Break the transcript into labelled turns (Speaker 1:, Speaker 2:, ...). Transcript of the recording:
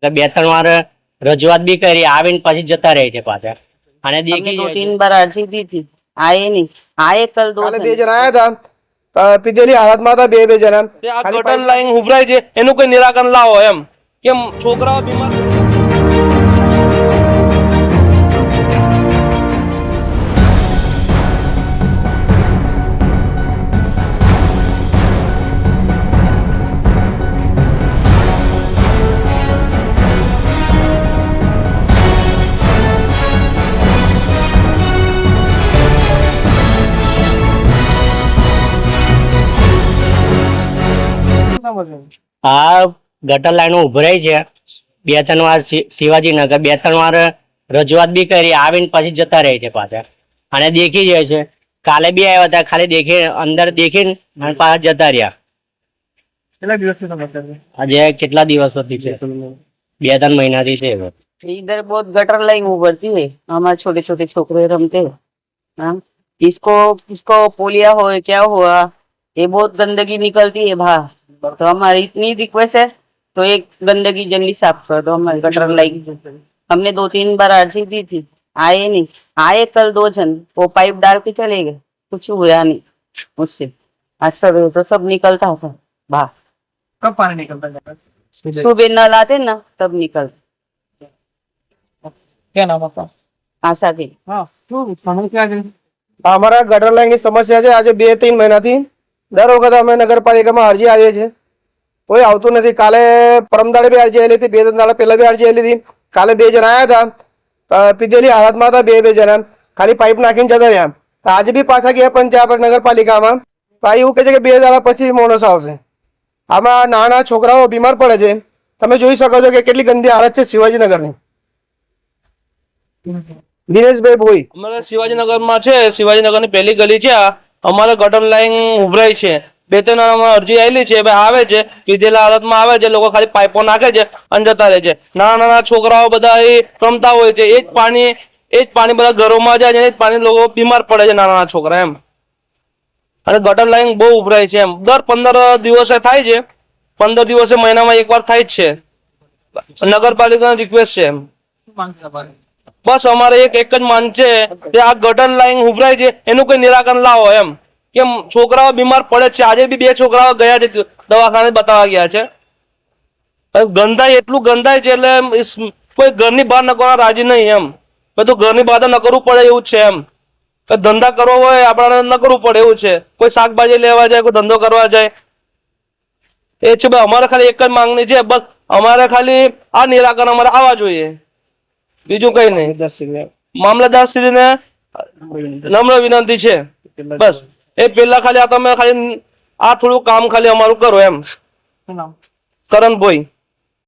Speaker 1: બે ત્રણ વાર રજૂઆત બી કરી, આવીને પછી જતા રહે છે પાછા। અને
Speaker 2: हमने 2-3 बार अर्जी दी थी, आए नहीं। आए कल 2
Speaker 3: કાલે 2 જણા આયા હતા, પીધેલી હાલતમાં હતા બે જણા।
Speaker 4: આ ગટર લાઈન ઉભરાય છે એનું કોઈ નિરાકરણ લાવો એમ, કેમ છોકરાઓ બીમાર।
Speaker 1: આ ગટર લાઈનો ઉભરાઈ છે બે ત્રણ વાર શિવાજીનગર, બે ત્રણ વાર રજૂઆત બી કરી, આવીને પછી જતા રહે છે પાછા। અને દેખી જાય છે, કાલે બી આવ્યા હતા, ખાલી દેખી અંદર દેખીને અને પાછા જતા રહ્યા। આજે કેટલા દિવસથી છે? 2-3 મહિનાથી છે।
Speaker 2: इधर बहुत गटर लाइन उभरती है, हमारे छोटे छोटे छोकरे रमते हैं। हाँ, इसको पोलिया हो क्या हुआ, ये बहुत गंदगी निकलती है बाहर। तो हमारी इतनी रिक्वेस्ट है, तो एक गंदगी जल्दी साफ कर दो हमारी गटर लाइन। हमने 2-3 बार अर्जी दी थी, आए नहीं। आए कल 2 जन, वो पाइप डाल के चले गए, कुछ हुआ नहीं उससे। आज तो सब निकलता था बाहर।
Speaker 5: कब पानी निकलता है?
Speaker 2: सुबह नल आते ना तब निकलता।
Speaker 5: क्या नाम आपका?
Speaker 2: आशा के
Speaker 5: हाँ, क्यों समस्या है?
Speaker 3: અમારા ગટર લાઈનની સમસ્યા છે। આજે 2-3 મહિનાથી દર વખત અમે નગરપાલિકામાં અરજી આવીએ છીએ, કોઈ આવતું નથી। કાલે પરમદાડે બી અરજી આવેલી હતી, 2-3 દાડા પહેલા બી અરજી આવેલી હતી। કાલે 2 જણા આવ્યા હતા, પીધેલી હાલતમાં હતા બે જણા, ખાલી પાઇપ નાખીને જતા રહ્યા। આજે બી પાછા ગયા પંચાયત નગરપાલિકામાં, ભાઈ એવું કહે છે કે 2 દાડા પછી માણસ આવશે। આમાં નાના છોકરાઓ બીમાર પડે છે, તમે જોઈ શકો છો કે કેટલી ગંદી હાલત છે શિવાજીનગરની। દિનેશભાઈ ભોઈ
Speaker 4: અમારે શિવાજીનગરમાં છે, શિવાજીનગરની પહેલી ગલી છે આ, અમારે ગટર લાઈન ઉભરાઈ છે। 2-3 અરજી આવેલી છે, આવે છે, પીધેલા હાલતમાં આવે છે, લોકો ખાલી પાઇપો નાખે છે અને જતા રહે છે। નાના નાના છોકરાઓ બધા રમતા હોય છે, એ જ પાણી બધા ઘરોમાં જાય છે, એ જ પાણી લોકો બીમાર પડે છે, નાના નાના છોકરા એમ। અને ગટર લાઈન બહુ ઉભરાય છે એમ, દર 15 દિવસે થાય છે, 15 દિવસે મહિનામાં એકવાર થાય જ છે। નગરપાલિકાની રિક્વેસ્ટ છે એમ, બસ અમારે એક જ માંગ છે કે આ ગટર લાઈન ઉભરાય છે એનું કોઈ નિરાકરણ લાવો એમ, કેમ છોકરાઓ બીમાર પડે છે। આજે બી 2 છોકરાઓ ગયા છે દવાખાને બતાવવા ગયા છે। ગંધાય એટલું ગંધાય છે એટલે કોઈ ઘરની બહાર નકરવા રાજી નહીં એમ, બધું ઘરની બહાર ન કરવું પડે એવું છે એમ। ધંધા કરવો હોય આપણે ન કરવું પડે એવું છે, કોઈ શાકભાજી લેવા જાય, કોઈ ધંધો કરવા જાય, એ છે ભાઈ। અમારે ખાલી એક જ માંગણી છે, બસ અમારે ખાલી આ નિરાકરણ અમારે આવવા જોઈએ, બીજું કઈ નહીં। મામલતદારશ્રીને નમ્ર વિનંતી છે બસ, એ પેલા ખાલી આ તમે ખાલી આ થોડું કામ ખાલી અમારું કરો એમ। કરણભાઈ।